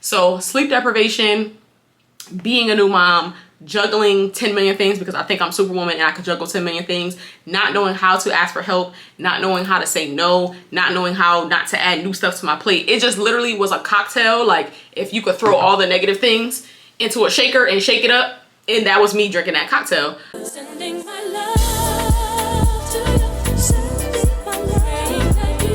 So sleep deprivation, being a new mom, juggling 10 million things because I think I'm Superwoman and I could juggle 10 million things, not knowing how to ask for help, not knowing how to say no, not knowing how not to add new stuff to my plate. It just literally was a cocktail. Like if you could throw all the negative things into a shaker and shake it up, and that was me drinking that cocktail. Sending my love to you, sending my love to you.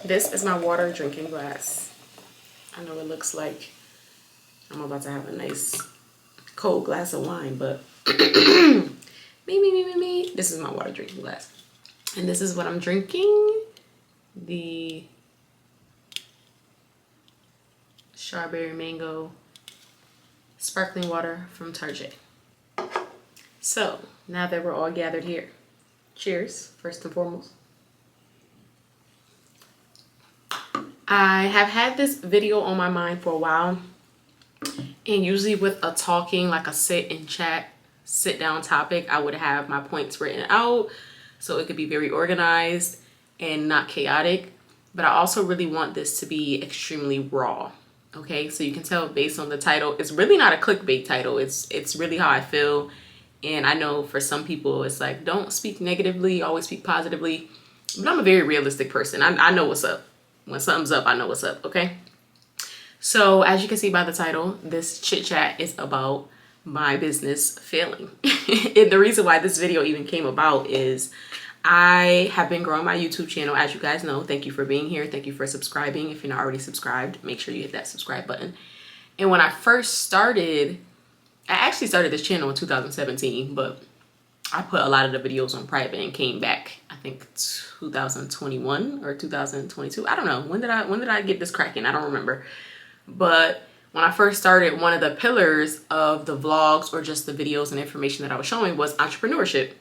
This is my water drinking glass. I know it looks like I'm about to have a nice cold glass of wine, but me. This is my water drinking glass. And this is what I'm drinking. The strawberry mango sparkling water from Target. So now that we're all gathered here, cheers, first and foremost. I have had this video on my mind for a while, and usually with a talking, like a sit and chat, sit down topic, I would have my points written out so it could be very organized and not chaotic. But I also really want this to be extremely raw. Okay, so you can tell based on the title, it's really not a clickbait title. It's really how I feel. And I know for some people it's like, don't speak negatively, always speak positively. But I'm a very realistic person. I know what's up. When something's up, I know what's up, okay? So as you can see by the title, this chit chat is about my business failing. And the reason why this video even came about is I have been growing my YouTube channel, as you guys know. Thank you for being here. Thank you for subscribing. If you're not already subscribed, make sure you hit that subscribe button. And when I first started, I actually started this channel in 2017, but I put a lot of the videos on private and came back, I think 2021 or 2022. I don't know. When did I get this cracking? I don't remember. But when I first started, one of the pillars of the vlogs or just the videos and information that I was showing was entrepreneurship,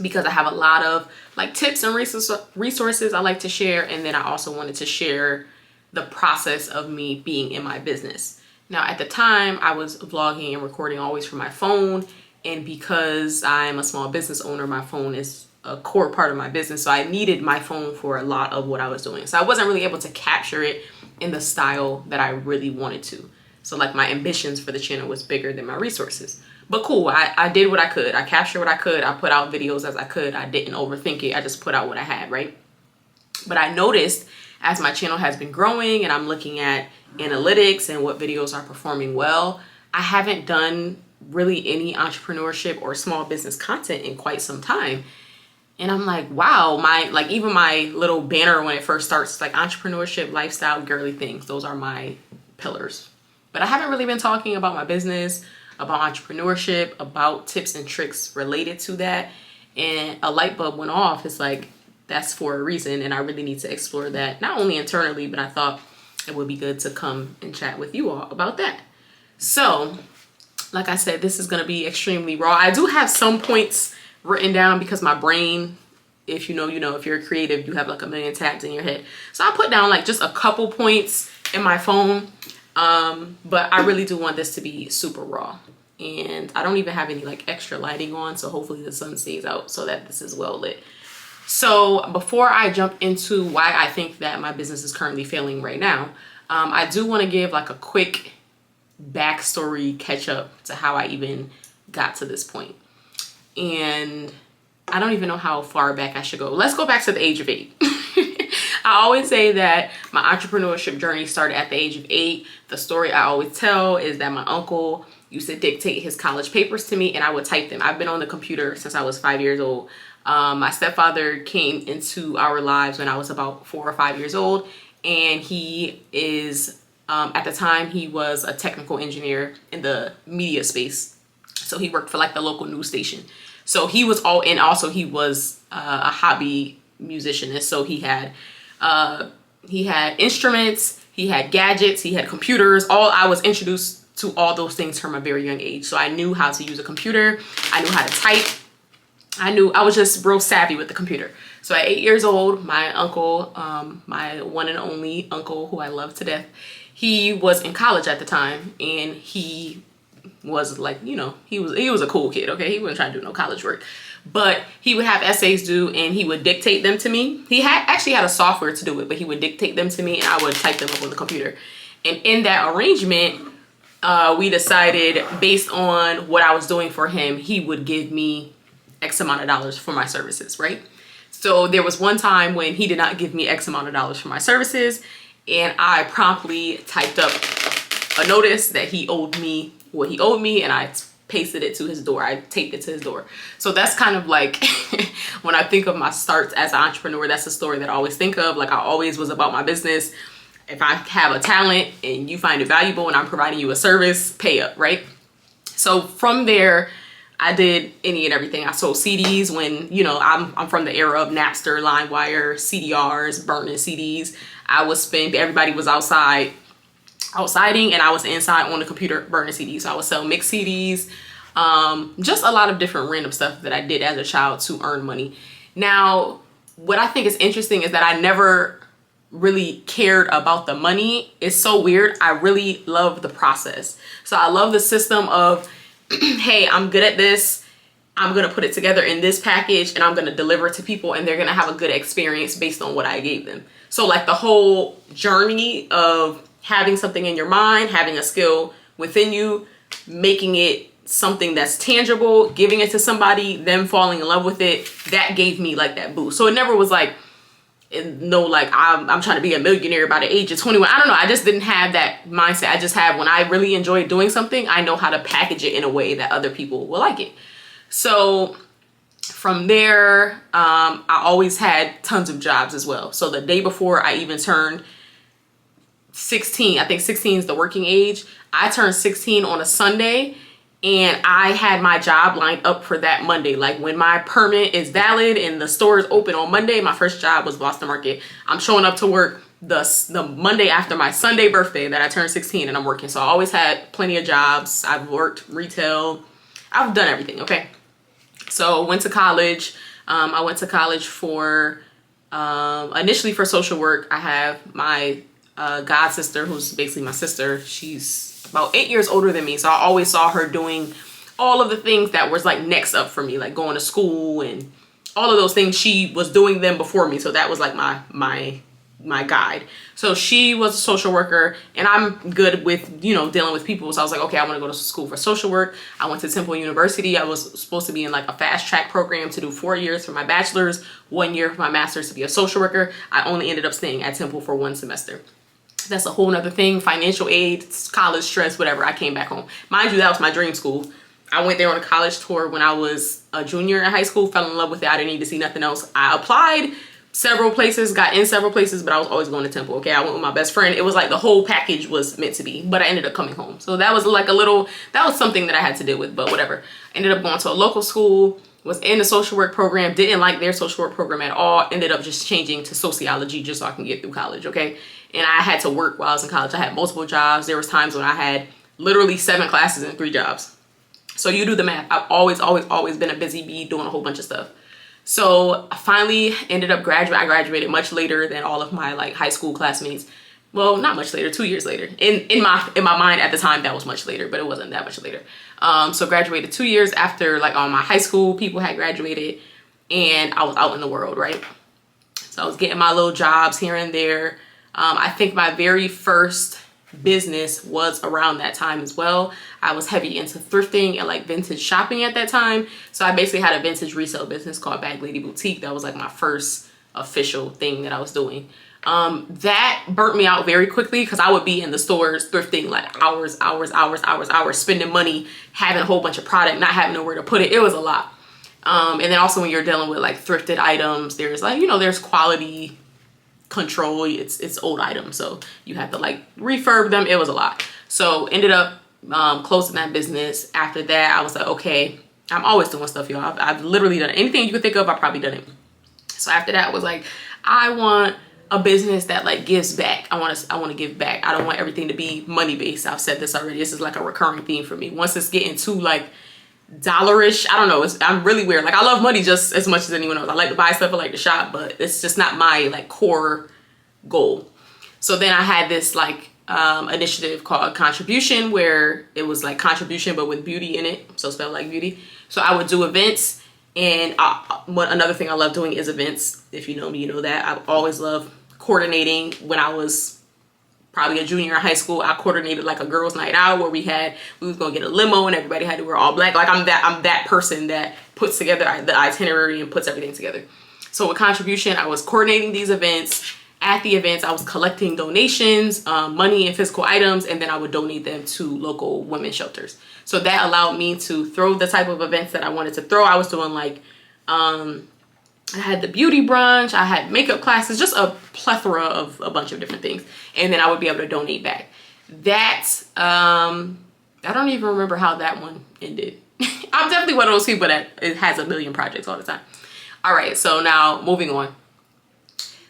because I have a lot of like tips and resources I like to share. And then I also wanted to share the process of me being in my business. Now, at the time, I was vlogging and recording always from my phone. And because I'm a small business owner, my phone is a core part of my business. So I needed my phone for a lot of what I was doing. So I wasn't really able to capture it in the style that I really wanted to. So like my ambitions for the channel was bigger than my resources. But cool, I did what I could. I captured what I could. I put out videos as I could. I didn't overthink it. I just put out what I had, right? But I noticed as my channel has been growing and I'm looking at analytics and what videos are performing well, I haven't done really any entrepreneurship or small business content in quite some time. And I'm like, wow, even my little banner when it first starts, like entrepreneurship, lifestyle, girly things, those are my pillars. But I haven't really been talking about my business, about entrepreneurship, about tips and tricks related to that. And a light bulb went off. It's like, that's for a reason. And I really need to explore that, not only internally, but I thought it would be good to come and chat with you all about that. So like I said, this is going to be extremely raw. I do have some points written down because my brain, if you know, if you're a creative, you have like a million tabs in your head. So I put down like just a couple points in my phone. But I really do want this to be super raw. And I don't even have any like extra lighting on. So hopefully the sun stays out so that this is well lit. So before I jump into why I think that my business is currently failing right now, I do want to give like a quick backstory catch up to how I even got to this point. And I don't even know how far back I should go. Let's go back to the age of 8. I always say that my entrepreneurship journey started at the age of 8. The story I always tell is that my uncle used to dictate his college papers to me and I would type them. I've been on the computer since I was 5 years old. My stepfather came into our lives when I was about 4 or 5 years old, and he is at the time, he was a technical engineer in the media space. So he worked for like the local news station. So he was also he was a hobby musician. And so he had instruments, he had gadgets, he had computers. I was introduced to all those things from a very young age. So I knew how to use a computer. I knew how to type. I was just real savvy with the computer. So at 8 years old, my uncle, my one and only uncle who I love to death, he was in college at the time, and he was like, you know, he was a cool kid, okay? He wasn't trying to do no college work. But he would have essays due and he would dictate them to me. He actually had a software to do it, but he would dictate them to me and I would type them up on the computer. And in that arrangement, we decided based on what I was doing for him, he would give me X amount of dollars for my services, right? So there was one time when he did not give me X amount of dollars for my services, and I promptly typed up a notice that he owed me what he owed me, and I pasted it to his door. I taped it to his door. So that's kind of like when I think of my starts as an entrepreneur, that's the story that I always think of. Like, I always was about my business. If I have a talent and you find it valuable and I'm providing you a service, pay up, right? So from there, I did any and everything. I sold CDs when, you know, I'm from the era of Napster, LimeWire, CDRs, burning CDs. I would spend, everybody was outsiding and I was inside on the computer burning CDs. So I would sell mixed CDs, just a lot of different random stuff that I did as a child to earn money. Now, what I think is interesting is that I never really cared about the money. It's so weird. I really love the process. So I love the system of, hey, I'm good at this. I'm going to put it together in this package and I'm going to deliver it to people and they're going to have a good experience based on what I gave them. So like the whole journey of having something in your mind, having a skill within you, making it something that's tangible, giving it to somebody, them falling in love with it, that gave me like that boost. So it never was like, no, like I'm trying to be a millionaire by the age of 21. I don't know. I just didn't have that mindset. I just have, when I really enjoy doing something, I know how to package it in a way that other people will like it. So from there, I always had tons of jobs as well. So the day before I even turned 16, I think 16 is the working age. I turned 16 on a Sunday and I had my job lined up for that Monday. Like when my permit is valid and the store is open on Monday, my first job was Boston Market. I'm showing up to work the Monday after my Sunday birthday that I turned 16 and I'm working. So I always had plenty of jobs. I've worked retail. I've done everything, okay? So went to college. I went to college for, initially for social work. I have my god sister, who's basically my sister. She's about 8 years older than me. So I always saw her doing all of the things that was like next up for me, like going to school and all of those things. She was doing them before me. So that was like my guide. So she was a social worker and I'm good with, you know, dealing with people. So I was like, okay, I want to go to school for social work. I went to Temple University. I was supposed to be in like a fast track program to do 4 years for my bachelor's, 1 year for my master's to be a social worker. I only ended up staying at Temple for 1 semester. That's a whole nother thing. Financial aid, college stress, whatever. I came back home. Mind you, that was my dream school. I went there on a college tour when I was a junior in high school, fell in love with it. I didn't need to see nothing else. I applied several places, got in several places, but I was always going to Temple, okay? I went with my best friend. It was like the whole package was meant to be, but I ended up coming home. So that was like that was something that I had to deal with, but whatever. Ended up going to a local school, was in the social work program, didn't like their social work program at all, ended up just changing to sociology just so I can get through college, okay? And I had to work while I was in college. I had multiple jobs. There was times when I had literally 7 classes and 3 jobs. So you do the math. I've always been a busy bee doing a whole bunch of stuff. So I finally ended up graduating. I graduated much later than all of my like high school classmates. Well, not much later, 2 years later. In my mind at the time, that was much later, but it wasn't that much later. So graduated 2 years after like all my high school people had graduated and I was out in the world, right? So I was getting my little jobs here and there. I think my very first business was around that time as well. I was heavy into thrifting and like vintage shopping at that time. So I basically had a vintage resale business called Bag Lady Boutique. That was like my first official thing that I was doing. That burnt me out very quickly because I would be in the stores thrifting like hours, spending money, having a whole bunch of product, not having nowhere to put it. It was a lot. And then also when you're dealing with like thrifted items, there's like, you know, there's quality control. It's old items, so you have to like refurb them. It was a lot. So ended up closing that business. After that I was like, okay, I'm always doing stuff, y'all. I've literally done anything you could think of. I've probably done it. So after that I was like, I want a business that like gives back. I want to give back. I don't want everything to be money based. I've said this already. This is like a recurring theme for me. Once it's getting too like dollarish, I don't know, I'm really weird. Like I love money just as much as anyone else. I like to buy stuff, I like to shop, but it's just not my like core goal. So then I had this like initiative called Contribution, where it was like contribution but with beauty in it, so spelled like beauty. So I would do events, and another thing I love doing is events. If you know me, you know that I always love coordinating. When I was probably a junior in high school, I coordinated like a girls' night out where we was gonna get a limo and everybody had to wear all black. Like I'm that person that puts together the itinerary and puts everything together. So with Contribution, I was coordinating these events. At the events, I was collecting donations, money and physical items, and then I would donate them to local women's shelters. So that allowed me to throw the type of events that I wanted to throw. I was doing like, I had the beauty brunch, I had makeup classes, just a plethora of a bunch of different things. And then I would be able to donate back. That, I don't even remember how that one ended. I'm definitely one of those people that it has a million projects all the time. All right, so now moving on.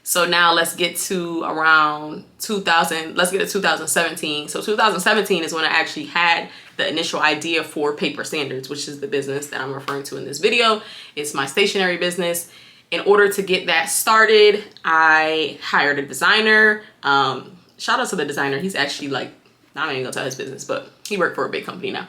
So now let's get to around 2017. So 2017 is when I actually had the initial idea for Paper Standards, which is the business that I'm referring to in this video. It's my stationery business. In order to get that started, I hired a designer. Shout out to the designer. He's actually like, I'm not even gonna tell his business, but he worked for a big company now.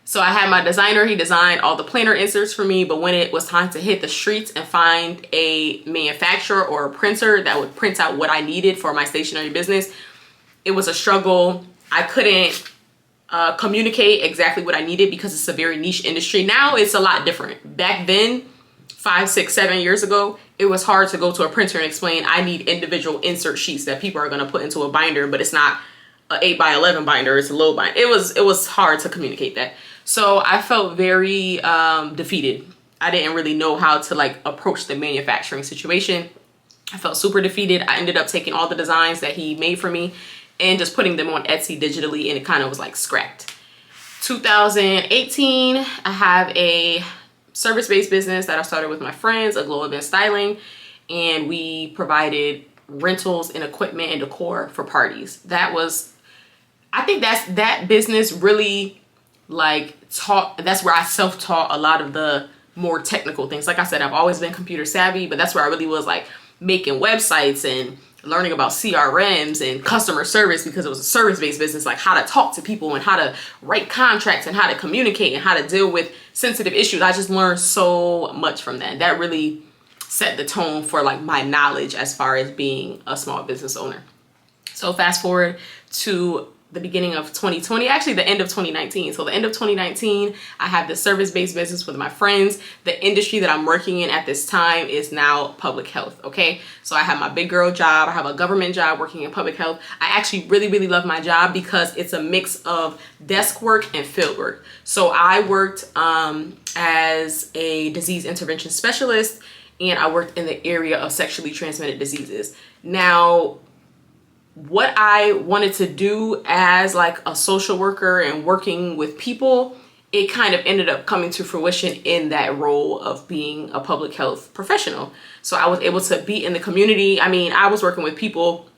So I had my designer, he designed all the planner inserts for me, but when it was time to hit the streets and find a manufacturer or a printer that would print out what I needed for my stationery business, it was a struggle. I couldn't communicate exactly what I needed because it's a very niche industry. Now it's a lot different. Back then, 5, 6, 7 years ago, it was hard to go to a printer and explain, I need individual insert sheets that people are gonna put into a binder, but it's not an 8x11 binder, it's a low binder. It was hard to communicate that. So I felt very defeated. I didn't really know how to like approach the manufacturing situation. I felt super defeated. I ended up taking all the designs that he made for me and just putting them on Etsy digitally, and it kind of was like scrapped. 2018, I have a service-based business that I started with my friends, a Glow Event Styling, and we provided rentals and equipment and decor for parties. I think that business really like that's where I self-taught a lot of the more technical things. Like I said, I've always been computer savvy, but that's where I really was like making websites and learning about CRMs and customer service, because it was a service-based business, like how to talk to people and how to write contracts and how to communicate and how to deal with sensitive issues. I just learned so much from that. That really set the tone for like my knowledge as far as being a small business owner. So fast forward to the beginning of 2020, actually the end of 2019. So the end of 2019, I have this service-based business with my friends. The industry that I'm working in at this time is now public health, okay? So I have my big girl job. I have a government job working in public health. I actually really, really love my job because it's a mix of desk work and field work. So I worked as a disease intervention specialist, and I worked in the area of sexually transmitted diseases. Now, what I wanted to do as like a social worker and working with people, it kind of ended up coming to fruition in that role of being a public health professional. So I was able to be in the community. I mean, I was working with people,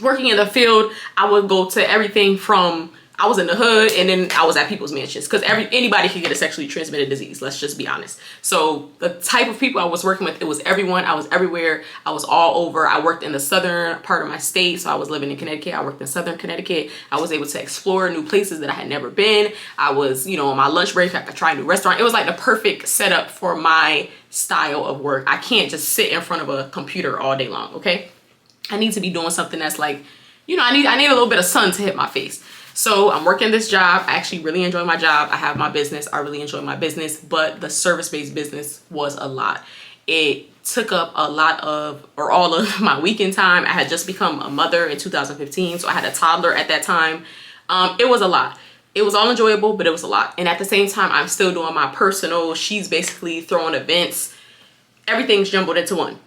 working in the field. I would go to everything from, I was in the hood and then I was at people's mansions, because anybody could get a sexually transmitted disease. Let's just be honest. So the type of people I was working with, it was everyone. I was everywhere. I was all over. I worked in the southern part of my state. So I was living in Connecticut. I worked in southern Connecticut. I was able to explore new places that I had never been. I was, on my lunch break, I could try a new restaurant. It was like the perfect setup for my style of work. I can't just sit in front of a computer all day long, okay? I need to be doing something that's like, I need a little bit of sun to hit my face. So I'm working this job. I actually really enjoy my job. I have my business. I really enjoy my business, but the service-based business was a lot. It took up all of my weekend time. I had just become a mother in 2015, so I had a toddler at that time. It was a lot. It was all enjoyable, but it was a lot. And at the same time, I'm still doing my personal. She's basically throwing events. Everything's jumbled into one.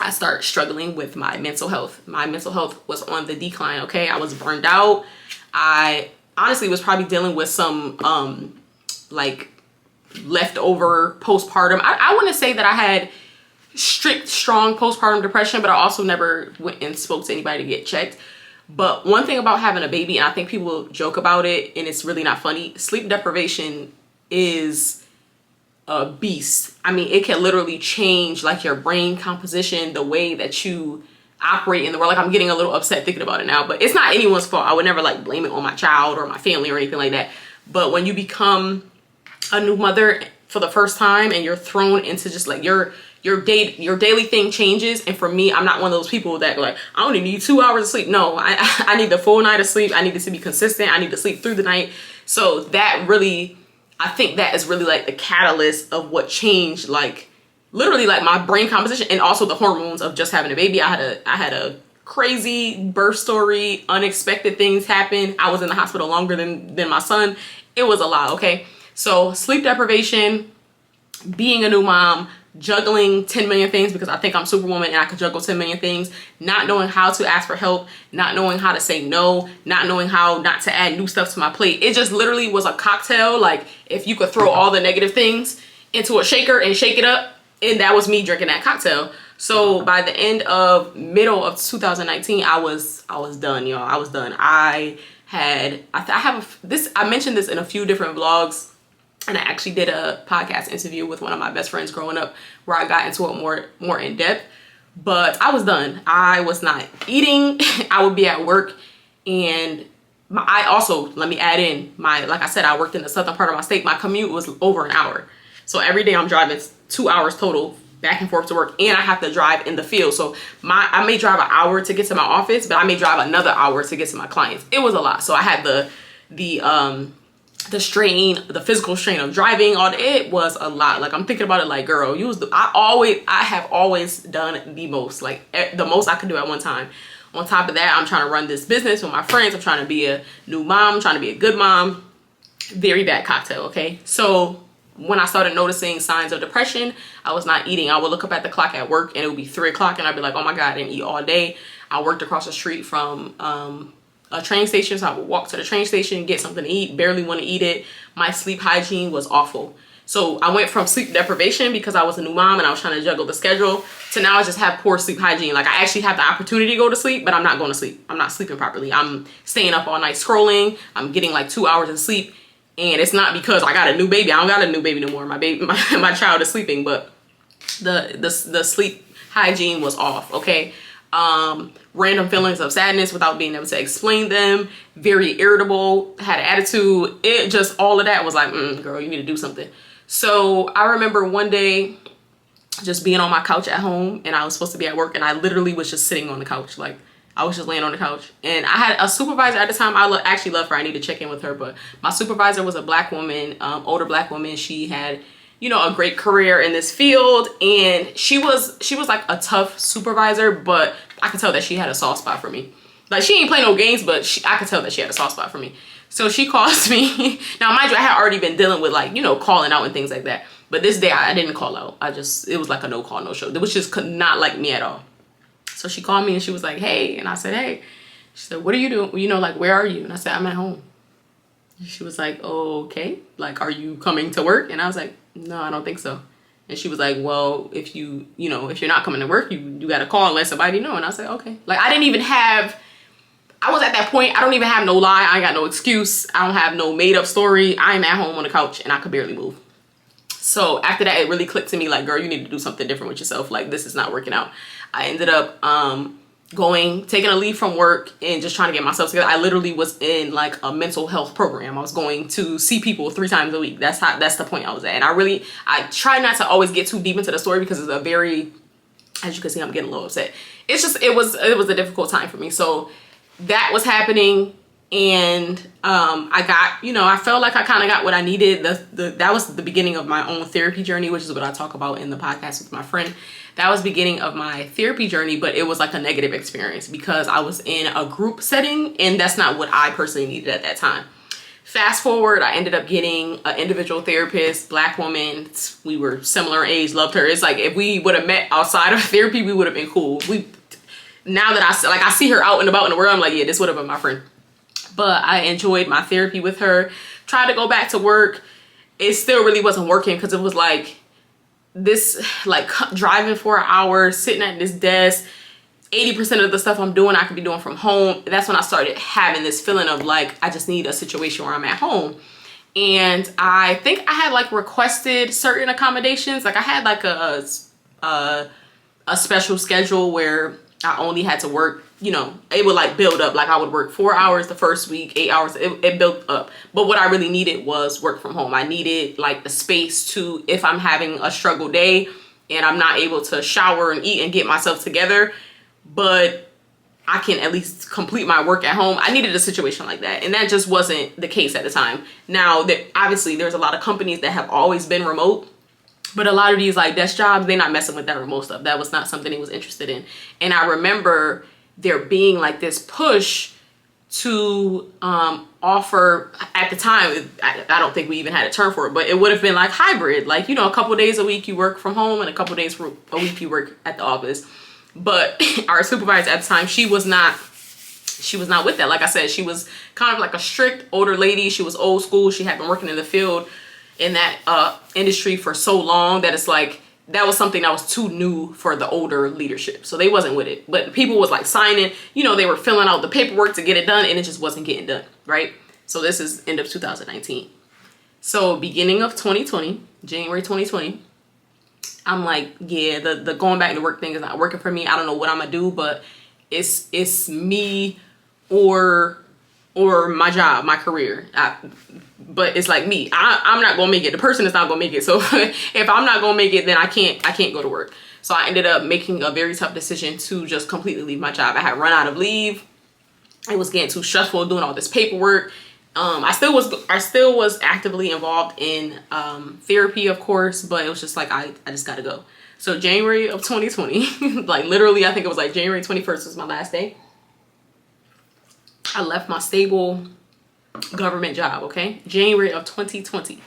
I started struggling with my mental health. My mental health was on the decline, okay? I was burned out. I honestly was probably dealing with some like leftover postpartum. I wouldn't say that I had strong postpartum depression, but I also never went and spoke to anybody to get checked. But one thing about having a baby, and I think people joke about it and it's really not funny, sleep deprivation is a beast. I mean, it can literally change like your brain composition, the way that you operate in the world. Like, I'm getting a little upset thinking about it now, but it's not anyone's fault. I would never like blame it on my child or my family or anything like that. But when you become a new mother for the first time and you're thrown into just like your daily thing changes. And for me, I'm not one of those people that like, I only need 2 hours of sleep. No, I need the full night of sleep. I need it to be consistent. I need to sleep through the night. So that really, I think that is really like the catalyst of what changed, like literally like my brain composition and also the hormones of just having a baby. I had a crazy birth story. Unexpected things happened. I was in the hospital longer than my son. It was a lot. Okay. So sleep deprivation, being a new mom, juggling 10 million things because I think I'm Superwoman and I could juggle 10 million things, not knowing how to ask for help, not knowing how to say no, not knowing how not to add new stuff to my plate. It just literally was a cocktail. Like if you could throw all the negative things into a shaker and shake it up, and that was me drinking that cocktail. So by the middle of 2019, I was done, y'all. I was done. I mentioned this in a few different vlogs. And I actually did a podcast interview with one of my best friends growing up where I got into it more in depth. But I was done. I was not eating. I would be at work, and I also, let me add in, like I said, I worked in the southern part of my state. My commute was over an hour. So every day I'm driving 2 hours total back and forth to work, and I have to drive in the field. So I may drive an hour to get to my office, but I may drive another hour to get to my clients. It was a lot. So I had the strain, the physical strain of driving on it was a lot. Like I'm thinking about it like, girl, I have always done the most, like the most I could do at one time. On top of that, I'm trying to run this business with my friends. I'm trying to be a new mom. I'm trying to be a good mom. Very bad cocktail. Okay. So when I started noticing signs of depression, I was not eating. I would look up at the clock at work and it would be 3 o'clock and I'd be like, oh my God, I didn't eat all day. I worked across the street from, a train station, so I would walk to the train station, get something to eat, barely want to eat it. My sleep hygiene was awful. So I went from sleep deprivation because I was a new mom and I was trying to juggle the schedule to now I just have poor sleep hygiene. Like I actually have the opportunity to go to sleep, but I'm not going to sleep. I'm not sleeping properly. I'm staying up all night scrolling. I'm getting like 2 hours of sleep, and it's not because I got a new baby. I don't got a new baby no more. My child is sleeping, but the sleep hygiene was off. Okay. Random feelings of sadness without being able to explain them, very irritable, had an attitude. It just, all of that was like, girl, you need to do something. So I remember one day just being on my couch at home, and I was supposed to be at work, and I literally was just sitting on the couch. Like I was just laying on the couch, and I had a supervisor at the time. I actually love her. I need to check in with her, but my supervisor was a black woman, older black woman. She had, you know, a great career in this field, and she was like a tough supervisor, but I could tell that she had a soft spot for me. Like she ain't play no games, but I could tell that she had a soft spot for me. So she calls me. Now, mind you, I had already been dealing with like, you know, calling out and things like that. But this day I didn't call out. It was like a no call, no show. It was just not like me at all. So she called me and she was like, hey. And I said, hey. She said, what are you doing? You know, like, where are you? And I said, I'm at home. She was like, okay. Like, are you coming to work? And I was like, no, I don't think so. And she was like, well, if you're not coming to work, you got to call and let somebody know. And I said, okay. Like, I was at that point, I don't even have no lie. I ain't got no excuse. I don't have no made up story. I'm at home on the couch and I could barely move. So after that, it really clicked to me like, girl, you need to do something different with yourself. Like, this is not working out. I ended up taking a leave from work and just trying to get myself together. I literally was in like a mental health program. I was going to see people 3 times a week. That's the point I was at. And I try not to always get too deep into the story because it's a very, as you can see, I'm getting a little upset. It's just, it was a difficult time for me. So that was happening. And I felt like I kind of got what I needed. That was the beginning of my own therapy journey, which is what I talk about in the podcast with my friend. That was the beginning of my therapy journey, but it was like a negative experience because I was in a group setting and that's not what I personally needed at that time. Fast forward, I ended up getting an individual therapist, black woman. We were similar age, loved her. It's like if we would have met outside of therapy, we would have been cool. Now that I see her out and about in the world, I'm like, yeah, this would have been my friend. But I enjoyed my therapy with her. Tried to go back to work. It still really wasn't working because it was like this, like driving for an hour, sitting at this desk. 80% of the stuff I'm doing, I could be doing from home. That's when I started having this feeling of like, I just need a situation where I'm at home. And I think I had like requested certain accommodations. Like I had like a special schedule where I only had to work, you know, it would like build up. Like I would work 4 hours the first week, 8 hours, it built up. But what I really needed was work from home. I needed like the space to, if I'm having a struggle day and I'm not able to shower and eat and get myself together, but I can at least complete my work at home. I needed a situation like that. And that just wasn't the case at the time. Now, obviously, there's a lot of companies that have always been remote. But a lot of these like desk jobs, they're not messing with that remote stuff. That was not something they was interested in. And I remember there being like this push to offer, at the time, I don't think we even had a term for it, but it would have been like hybrid. Like, you know, a couple of days a week you work from home and a couple of days a week you work at the office. But our supervisor at the time, she was not with that. Like I said, she was kind of like a strict older lady. She was old school. She had been working in the field in that industry for so long that it's like that was something that was too new for the older leadership, so they wasn't with it. But people was like signing, you know, they were filling out the paperwork to get it done, and it just wasn't getting done, right? So this is end of 2019. So beginning of 2020, January 2020, I'm like, yeah, the going back to work thing is not working for me. I don't know what I'm gonna do, but it's me or my job, my career. But it's like me, I'm not gonna make it. The person is not gonna make it. So if I'm not gonna make it, then I can't go to work. So I ended up making a very tough decision to just completely leave my job. I had run out of leave. It was getting too stressful doing all this paperwork. I still was actively involved in therapy, of course, but it was just like I just gotta go. So January of 2020, like literally, I think it was like January 21st was my last day. I left my stable government job, okay? January of 2020.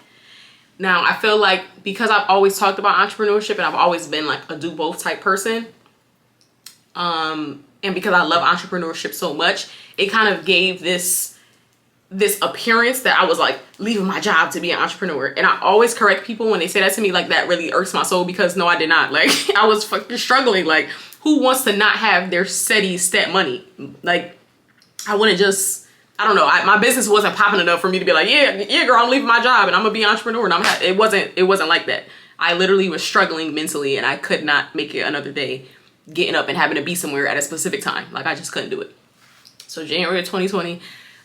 Now, I feel like because I've always talked about entrepreneurship and I've always been like a do both type person, and because I love entrepreneurship so much, it kind of gave this appearance that I was like leaving my job to be an entrepreneur. And I always correct people when they say that to me. Like, that really irks my soul, because no, I did not. Like, I was fucking struggling. Like, who wants to not have their steady stat money? Like, I wouldn't just, I don't know. My business wasn't popping enough for me to be like, yeah, girl, I'm leaving my job and I'm gonna be an entrepreneur. And it wasn't like that. I literally was struggling mentally, and I could not make it another day getting up and having to be somewhere at a specific time. Like, I just couldn't do it. So January of 2020,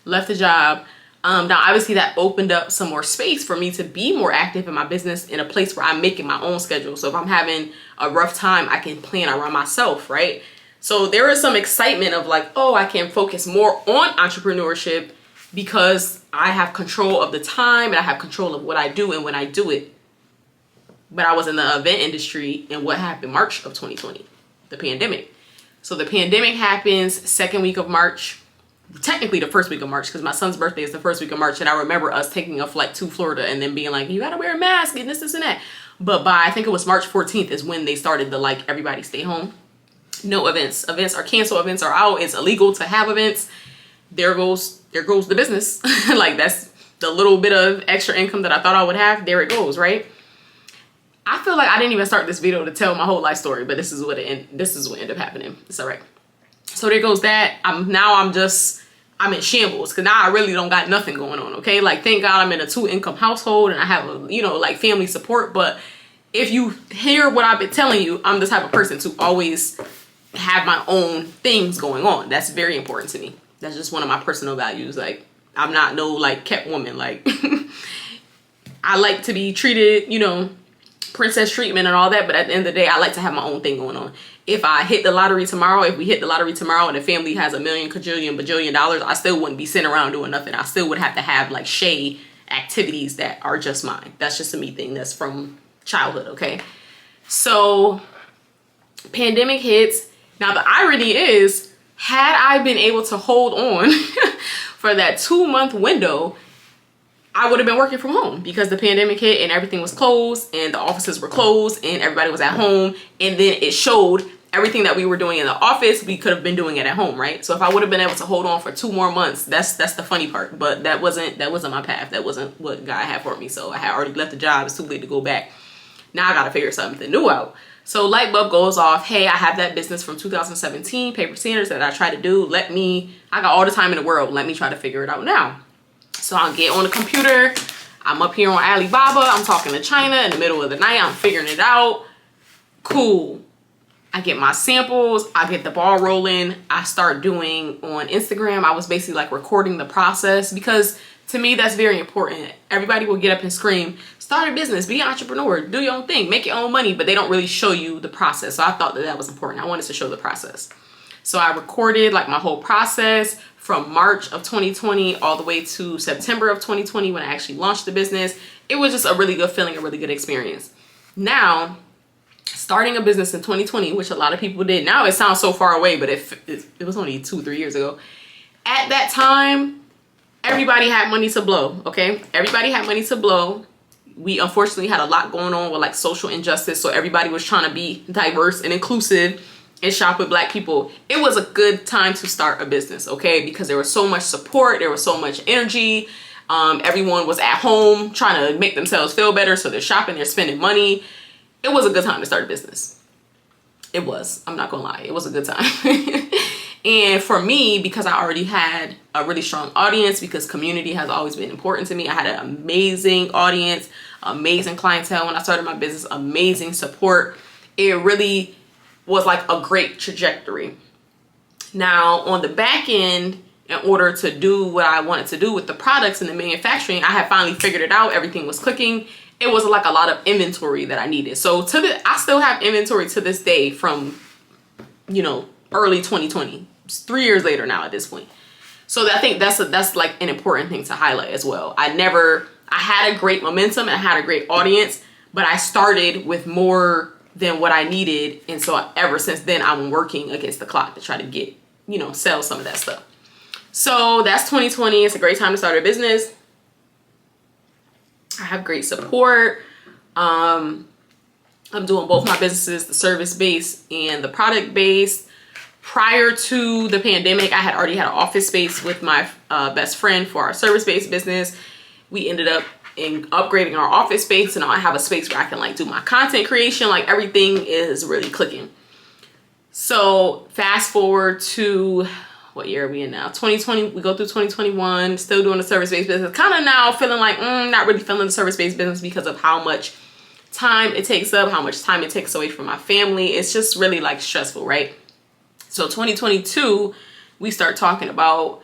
left the job. Now, obviously, that opened up some more space for me to be more active in my business in a place where I'm making my own schedule. So if I'm having a rough time, I can plan around myself, right? So there is some excitement of like, oh, I can focus more on entrepreneurship because I have control of the time and I have control of what I do and when I do it. But I was in the event industry, and what happened? March of 2020, the pandemic. So the pandemic happens second week of March, technically the first week of March, because my son's birthday is the first week of March. And I remember us taking a flight to Florida and then being like, you gotta wear a mask and this and that. But by, I think it was March 14th is when they started the like, everybody stay home. No events. Events are canceled. Events are out. It's illegal to have events. There goes the business. Like, that's the little bit of extra income that I thought I would have. There it goes, right? I feel like I didn't even start this video to tell my whole life story, but this is what ended up happening. It's all right. So there goes that. I'm in shambles, because now I really don't got nothing going on. Okay, like, thank God I'm in a 2-income household and I have like family support. But if you hear what I've been telling you, I'm the type of person to always have my own things going on. That's very important to me. That's just one of my personal values. Like, I'm not no like kept woman. Like, I like to be treated, princess treatment and all that, but at the end of the day, I like to have my own thing going on. If we hit the lottery tomorrow and the family has $1 million, kajillion, bajillion dollars, I still wouldn't be sitting around doing nothing. I still would have to have like Shay activities that are just mine. That's just a me thing. That's from childhood. Okay. So pandemic hits. Now the irony is, had I been able to hold on for that 2-month window, I would have been working from home, because the pandemic hit and everything was closed and the offices were closed and everybody was at home. And then it showed everything that we were doing in the office, we could have been doing it at home, right? So if I would have been able to hold on for 2 more months, that's the funny part. But that wasn't my path. That wasn't what God had for me. So I had already left the job. It's too late to go back. Now I got to figure something new out. So light bulb goes off. Hey, I have that business from 2017, paper standards, that I try to do. I got all the time in the world. Let me try to figure it out now. So I'll get on the computer. I'm up here on Alibaba. I'm talking to China in the middle of the night. I'm figuring it out. Cool. I get my samples, I get the ball rolling, I start doing on Instagram. I was basically like recording the process, because to me that's very important. Everybody will get up and scream, start a business, be an entrepreneur, do your own thing, make your own money, but they don't really show you the process. So I thought that that was important. I wanted to show the process. So I recorded like my whole process from March of 2020 all the way to September of 2020 when I actually launched the business. It was just a really good feeling, a really good experience. Now, starting a business in 2020, which a lot of people did. Now it sounds so far away, but it was only 2-3 years ago. At that time, everybody had money to blow, okay? Everybody had money to blow. We unfortunately had a lot going on with like social injustice, so everybody was trying to be diverse and inclusive and shop with Black people. It was a good time to start a business, okay? Because there was so much support, there was so much energy. Everyone was at home trying to make themselves feel better, so they're shopping, they're spending money. It was a good time to start a business. It was. I'm not gonna lie. It was a good time. And for me, because I already had a really strong audience, because community has always been important to me, I had an amazing audience, amazing clientele when I started my business, amazing support. It really was like a great trajectory. Now, on the back end, in order to do what I wanted to do with the products and the manufacturing, I had finally figured it out. Everything was clicking. It was like a lot of inventory that I needed. So I still have inventory to this day from, you know, early 2020. It's 3 years later now at this point. So I think that's like an important thing to highlight as well. I had a great momentum and I had a great audience, but I started with more than what I needed. And so ever since then, I'm working against the clock to try to get, you know, sell some of that stuff. So that's 2020. It's a great time to start a business. I have great support. I'm doing both my businesses, the service-based and the product-based. Prior to the pandemic, I had already had an office space with my best friend for our service-based business. We ended up upgrading our office space, and now I have a space where I can like do my content creation. Like everything is really clicking. So fast forward to what year are we in now? 2020, we go through 2021, still doing the service-based business. Kind of now feeling like, not really feeling the service-based business because of how much time it takes up, how much time it takes away from my family. It's just really like stressful, right? So 2022, we start talking about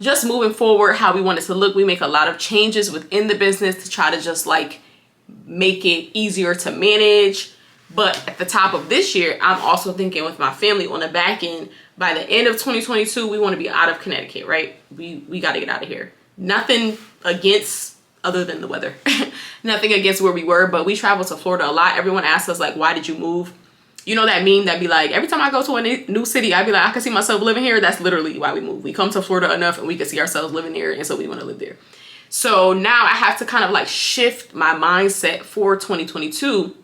just moving forward, how we want it to look. We make a lot of changes within the business to try to just like make it easier to manage. But at the top of this year, I'm also thinking with my family on the back end, by the end of 2022, we want to be out of Connecticut, right? We got to get out of here. Nothing against, other than the weather, nothing against where we were, but we travel to Florida a lot. Everyone asks us like, why did you move? You know that meme that be like, every time I go to a new city, I'd be like, I can see myself living here. That's literally why we moved. We come to Florida enough and we can see ourselves living there, and so we want to live there. So now I have to kind of like shift my mindset for 2022,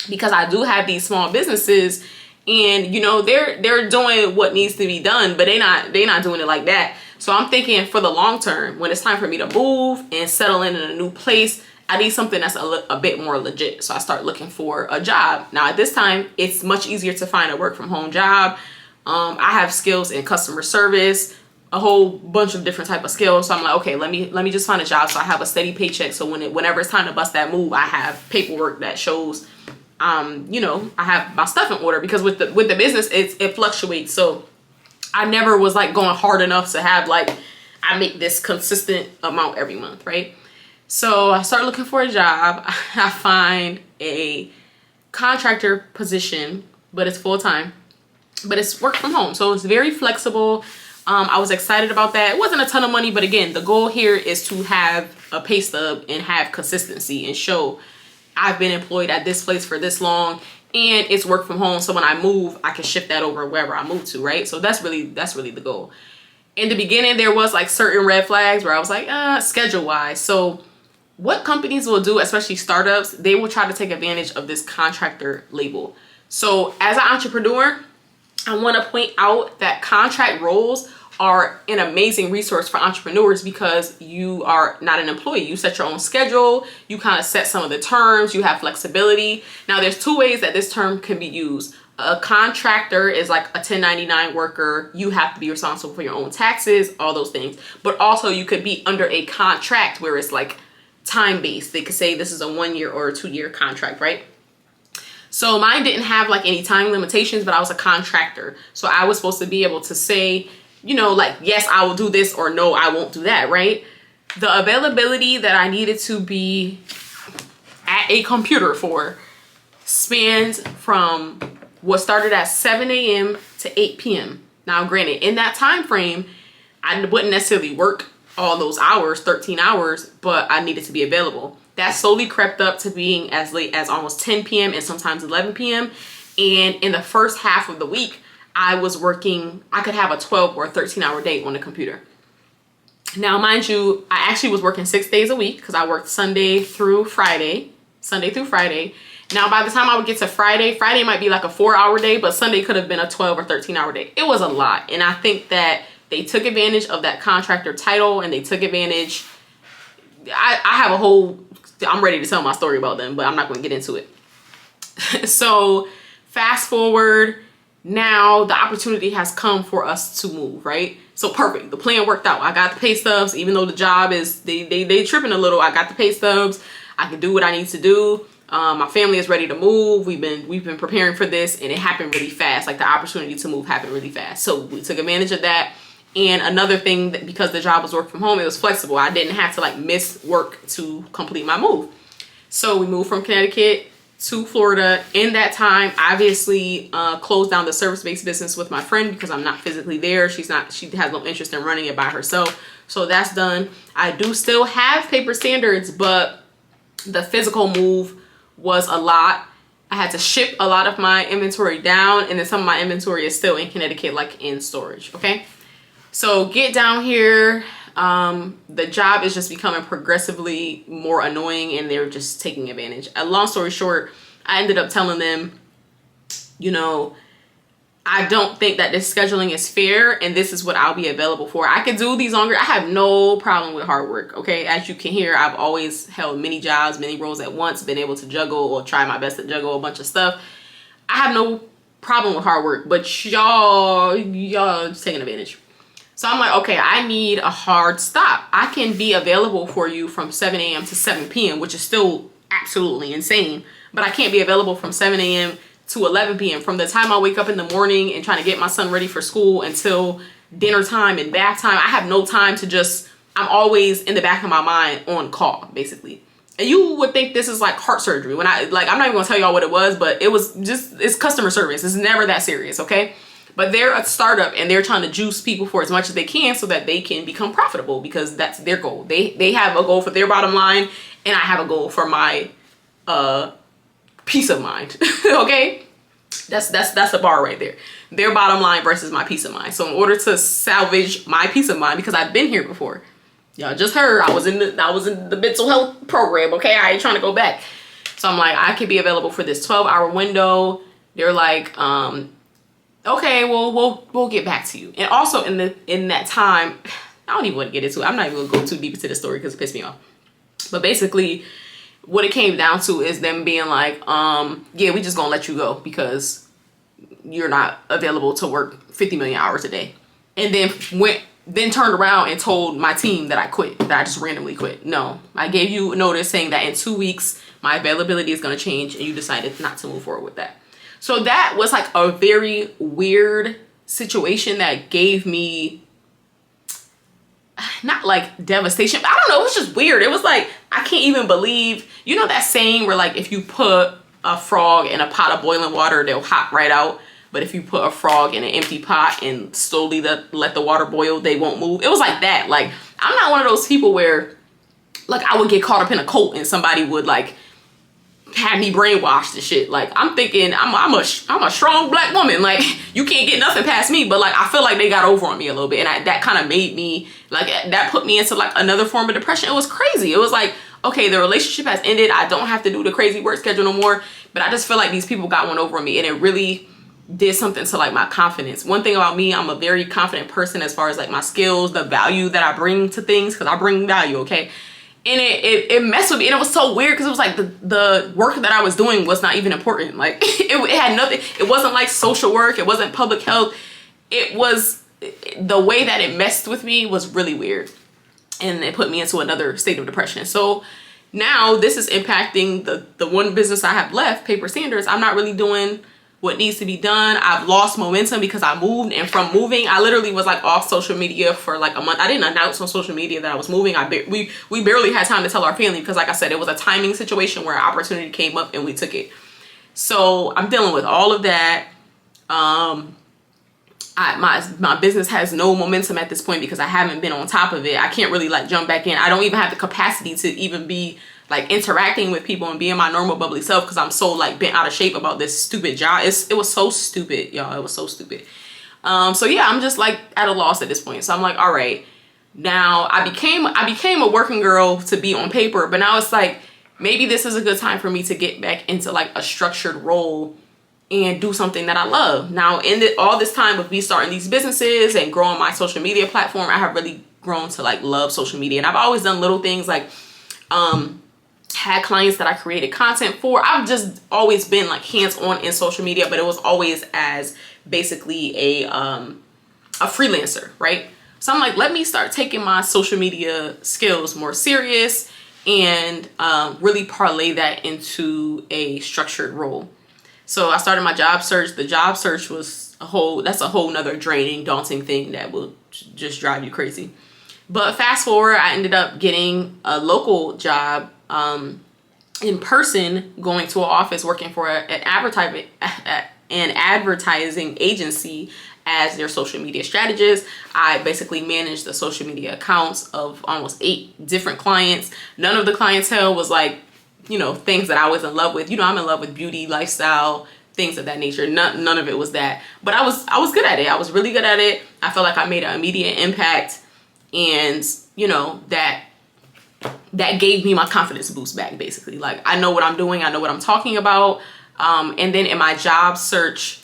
because I do have these small businesses, and you know they're doing what needs to be done, but they not doing it like that. So I'm thinking for the long term, when it's time for me to move and settle in a new place, I need something that's a bit more legit. So I start looking for a job. Now at this time, it's much easier to find a work from home job. I have skills in customer service, a whole bunch of different type of skills. So I'm like, okay, let me just find a job so I have a steady paycheck. So whenever it's time to bust that move, I have paperwork that shows you know, I have my stuff in order, because with the business, it fluctuates. So I never was like going hard enough to have like, I make this consistent amount every month, right? So I start looking for a job. I find a contractor position, but it's full-time, but it's work from home. So it's very flexible. I was excited about that. It wasn't a ton of money, but again, the goal here is to have a pay stub and have consistency and show I've been employed at this place for this long, and it's work from home. So when I move, I can shift that over wherever I move to, right? So that's really the goal. In the beginning, there was like certain red flags where I was like, schedule wise. So what companies will do, especially startups, they will try to take advantage of this contractor label. So as an entrepreneur, I want to point out that contract roles are an amazing resource for entrepreneurs, because you are not an employee. You set your own schedule. You kind of set some of the terms. You have flexibility. Now, there's two ways that this term can be used. A contractor is like a 1099 worker. You have to be responsible for your own taxes, all those things. But also you could be under a contract where it's like time-based. They could say this is a 1 year or a 2 year contract, right? So mine didn't have like any time limitations, but I was a contractor. So I was supposed to be able to say, you know, like, yes, I will do this, or no, I won't do that, right? The availability that I needed to be at a computer for spans from what started at 7 a.m. to 8 p.m. Now, granted, in that time frame, I wouldn't necessarily work all those hours, 13 hours, but I needed to be available. That slowly crept up to being as late as almost 10 p.m. and sometimes 11 p.m. And in the first half of the week, I was working, I could have a 12 or a 13-hour day on the computer. Now, mind you, I actually was working 6 days a week because I worked Sunday through Friday. Now, by the time I would get to Friday might be like a 4-hour day, but Sunday could have been a 12 or 13-hour day. It was a lot. And I think that they took advantage of that contractor title, and they took advantage. I have a whole, I'm ready to tell my story about them, but I'm not going to get into it. So fast forward, now the opportunity has come for us to move, right? So perfect. The plan worked out. I got the pay stubs, even though the job is, they tripping a little. I got the pay stubs. I can do what I need to do. My family is ready to move. We've been preparing for this, and it happened really fast. Like, the opportunity to move happened really fast. So we took advantage of that. And another thing, that because the job was work from home, it was flexible. I didn't have to like miss work to complete my move. So we moved from Connecticut to Florida. In that time, obviously closed down the service-based business with my friend because I'm not physically there. She has no interest in running it by herself. So that's done. I do still have paper standards, but the physical move was a lot. I had to ship a lot of my inventory down, and then some of my inventory is still in Connecticut, like in storage, okay? So get down here. The job is just becoming progressively more annoying, and they're just taking advantage. Long story short, I ended up telling them, you know, I don't think that this scheduling is fair, and this is what I'll be available for. I could do these longer. I have no problem with hard work, okay? As you can hear, I've always held many jobs, many roles at once, been able to juggle or try my best to juggle a bunch of stuff. I have no problem with hard work, but y'all just taking advantage. So I'm like, okay, I need a hard stop. I can be available for you from 7 a.m. to 7 p.m., which is still absolutely insane. But I can't be available from 7 a.m. to 11 p.m. From the time I wake up in the morning and trying to get my son ready for school until dinner time and bath time. I have no time to just, I'm always in the back of my mind on call, basically. And you would think this is like heart surgery. When I'm not even gonna tell y'all what it was, but it was just, it's customer service. It's never that serious, okay? But they're a startup, and they're trying to juice people for as much as they can so that they can become profitable, because that's their goal. They have a goal for their bottom line, and I have a goal for my peace of mind. Okay? That's the bar right there. Their bottom line versus my peace of mind. So in order to salvage my peace of mind, because I've been here before. Y'all just heard I was in the mental health program, okay? I ain't trying to go back. So I'm like, I could be available for this 12-hour window. They're like, okay, well, we'll get back to you. And also in that time, I don't even want to get into it. I'm not even gonna go too deep into the story because it pissed me off. But basically, what it came down to is them being like, yeah, we just gonna let you go because you're not available to work 50 million hours a day. And then turned around and told my team that I quit, that I just randomly quit. No, I gave you notice saying that in 2 weeks, my availability is gonna change, and you decided not to move forward with that. So that was like a very weird situation that gave me, not like devastation, but I don't know, it was just weird. It was like, I can't even believe, you know that saying where like if you put a frog in a pot of boiling water, they'll hop right out. But if you put a frog in an empty pot and slowly let the water boil, they won't move. It was like that. Like, I'm not one of those people where like I would get caught up in a cult and somebody would like had me brainwashed and shit. Like, I'm thinking I'm a strong black woman. Like, you can't get nothing past me. But like, I feel like they got over on me a little bit, and that kind of made me like, that put me into like another form of depression. It was crazy. It was like, okay, the relationship has ended. I don't have to do the crazy work schedule no more. But I just feel like these people got one over on me, and it really did something to like my confidence. One thing about me, I'm a very confident person as far as like my skills, the value that I bring to things, because I bring value, okay? And it messed with me, and it was so weird because it was like the work that I was doing was not even important. Like, it had nothing. It wasn't like social work. It wasn't public health. It was, the way that it messed with me was really weird, and it put me into another state of depression. So now this is impacting the one business I have left, Paper Sanders. I'm not really doing what needs to be done. I've lost momentum because I moved, and from moving, I literally was like off social media for like a month. I didn't announce on social media that I was moving. We barely had time to tell our family because, like I said, it was a timing situation where an opportunity came up and we took it. So I'm dealing with all of that. My business has no momentum at this point because I haven't been on top of it. I can't really like jump back in. I don't even have the capacity to even be like interacting with people and being my normal bubbly self because I'm so like bent out of shape about this stupid job. It was so stupid, y'all. It was so stupid. So yeah, I'm just like at a loss at this point. So I'm like, all right, now I became a working girl to be on paper, but now it's like maybe this is a good time for me to get back into like a structured role and do something that I love. Now, all this time of me starting these businesses and growing my social media platform, I have really grown to like love social media. And I've always done little things like had clients that I created content for. I've just always been like hands-on in social media, but it was always as basically a freelancer, right? So I'm like, let me start taking my social media skills more serious and really parlay that into a structured role. So I started my job search. The job search was that's a whole nother draining, daunting thing that will just drive you crazy. But fast forward, I ended up getting a local job in person, going to an office, working for an advertising agency as their social media strategist. I basically managed the social media accounts of almost 8 different clients. None of the clientele was like, you know, things that I was in love with. You know, I'm in love with beauty, lifestyle, things of that nature. None of it was that. But I was good at it. I was really good at it. I felt like I made an immediate impact. And, you know, that gave me my confidence boost back, basically. Like, I know what I'm doing. I know what I'm talking about. And then in my job search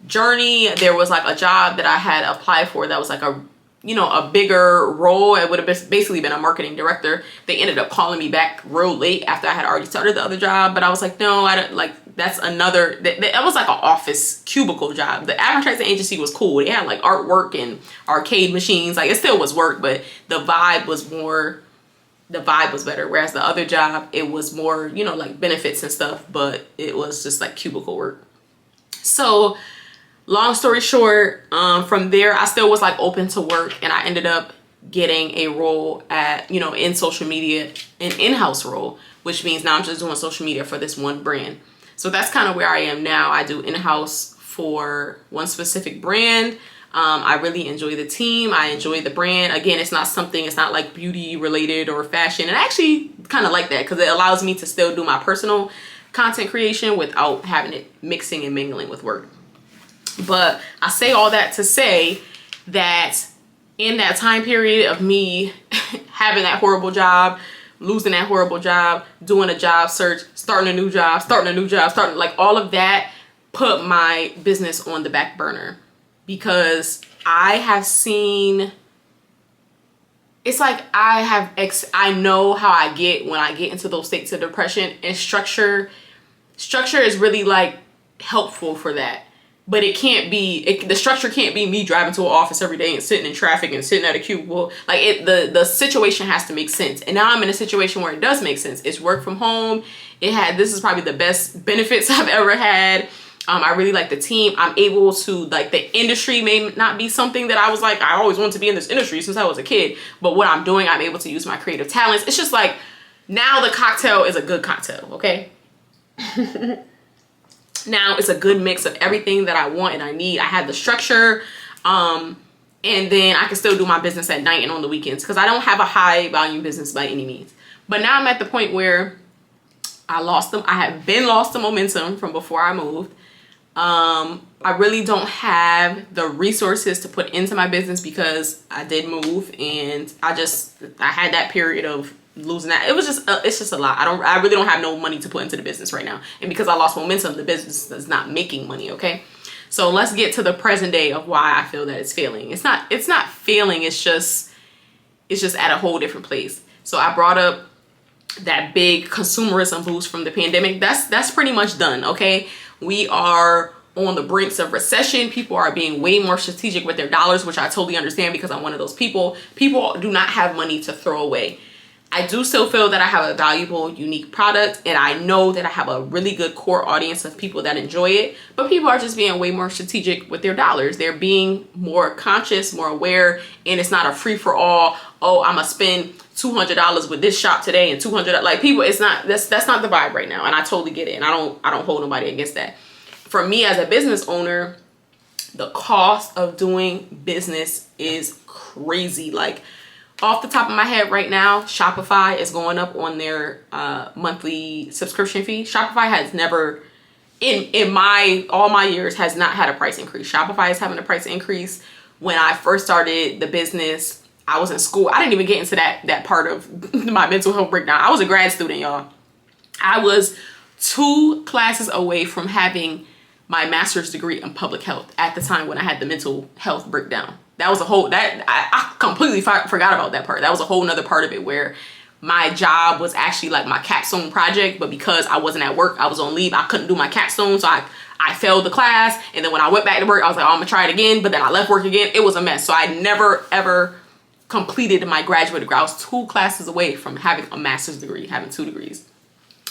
journey, there was like a job that I had applied for that was like a bigger role. It would have basically been a marketing director. They ended up calling me back real late after I had already started the other job. But I was like, no, I don't like, that's another, that was like an office cubicle job. The advertising agency was cool. They had like artwork and arcade machines. Like, it still was work, but the vibe was better. Whereas the other job, it was more, you know, like benefits and stuff, but it was just like cubicle work. So long story short, from there, I still was like open to work, and I ended up getting a role at, you know, in social media, an in-house role, which means now I'm just doing social media for this one brand. So that's kind of where I am now. I do in-house for one specific brand. I really enjoy the team. I enjoy the brand. Again, it's not like beauty related or fashion. And I actually kind of like that because it allows me to still do my personal content creation without having it mixing and mingling with work. But I say all that to say that in that time period of me having that horrible job, losing that horrible job, doing a job search, starting a new job, like all of that put my business on the back burner, because I have seen, it's like I know how I get when I get into those states of depression, and structure is really like helpful for that. But the structure can't be me driving to an office every day and sitting in traffic and sitting at a cubicle. Like, the situation has to make sense. And now I'm in a situation where it does make sense. It's work from home. This is probably the best benefits I've ever had. I really like the team. I'm able to, like, the industry may not be something that I was like, I always wanted to be in this industry since I was a kid. But what I'm doing, I'm able to use my creative talents. It's just like, now the cocktail is a good cocktail, okay? Now it's a good mix of everything that I want and I need. I have the structure, and then I can still do my business at night and on the weekends, because I don't have a high volume business by any means. But now I'm at the point where I have been lost the momentum from before I moved. I really don't have the resources to put into my business because I did move, and I had that period of losing that. It's just a lot. I really don't have no money to put into the business right now. And because I lost momentum, the business is not making money, okay? So let's get to the present day of why I feel that it's failing. It's not failing, it's just at a whole different place. So I brought up that big consumerism boost from the pandemic. That's pretty much done, okay? We are on the brinks of recession. People are being way more strategic with their dollars, which I totally understand because I'm one of those people. People do not have money to throw away. I do still feel that I have a valuable, unique product, and I know that I have a really good core audience of people that enjoy it, but people are just being way more strategic with their dollars. They're being more conscious, more aware, and it's not a free-for-all, oh, I'm gonna spend $200 with this shop today and $200, like people, it's not, that's not the vibe right now, and I totally get it, and I don't hold nobody against that. For me as a business owner, the cost of doing business is crazy. Like, off the top of my head right now, Shopify is going up on their monthly subscription fee. Shopify has never, in all my years, has not had a price increase. Shopify is having a price increase. When I first started the business, I was in school. I didn't even get into that part of my mental health breakdown. I was a grad student, y'all. I was 2 classes away from having my master's degree in public health at the time when I had the mental health breakdown. That was I completely forgot about that part. That was a whole nother part of it where my job was actually like my capstone project, but because I wasn't at work, I was on leave, I couldn't do my capstone, so I failed the class, and then when I went back to work, I was like, oh, I'm gonna try it again, but then I left work again. It was a mess. So I never ever completed my graduate degree. I was 2 classes away from having a master's degree, having 2 degrees.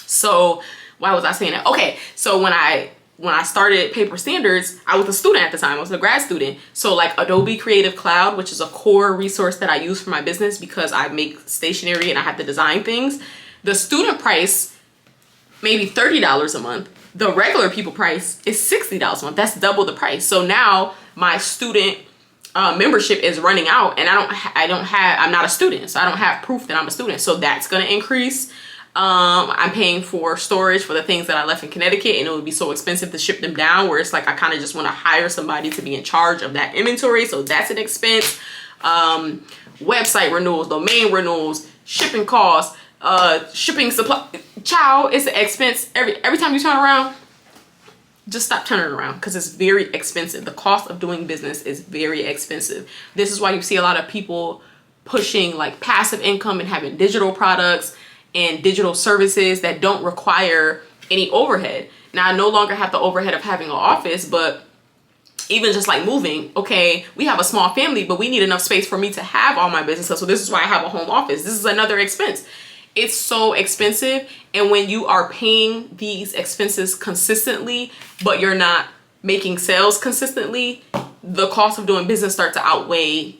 So why was I saying that? Okay, so when I started Paper Standards, I was a student at the time. I was a grad student. So like Adobe Creative Cloud, which is a core resource that I use for my business because I make stationery and I have to design things. The student price, maybe $30 a month. The regular people price is $60 a month. That's double the price. So now my student membership is running out, and I'm not a student, so I don't have proof that I'm a student. So that's gonna increase. I'm paying for storage for the things that I left in Connecticut, and it would be so expensive to ship them down, where it's like I kind of just want to hire somebody to be in charge of that inventory, so that's an expense. Website renewals, domain renewals, shipping costs, shipping supply. Child, it's an expense. Every time you turn around, just stop turning around, because it's very expensive. The cost of doing business is very expensive. This is why you see a lot of people pushing like passive income and having digital products and digital services that don't require any overhead. Now, I no longer have the overhead of having an office, but even just like moving, okay, we have a small family, but we need enough space for me to have all my businesses. So this is why I have a home office. This is another expense. It's so expensive. And when you are paying these expenses consistently, but you're not making sales consistently, the cost of doing business starts to outweigh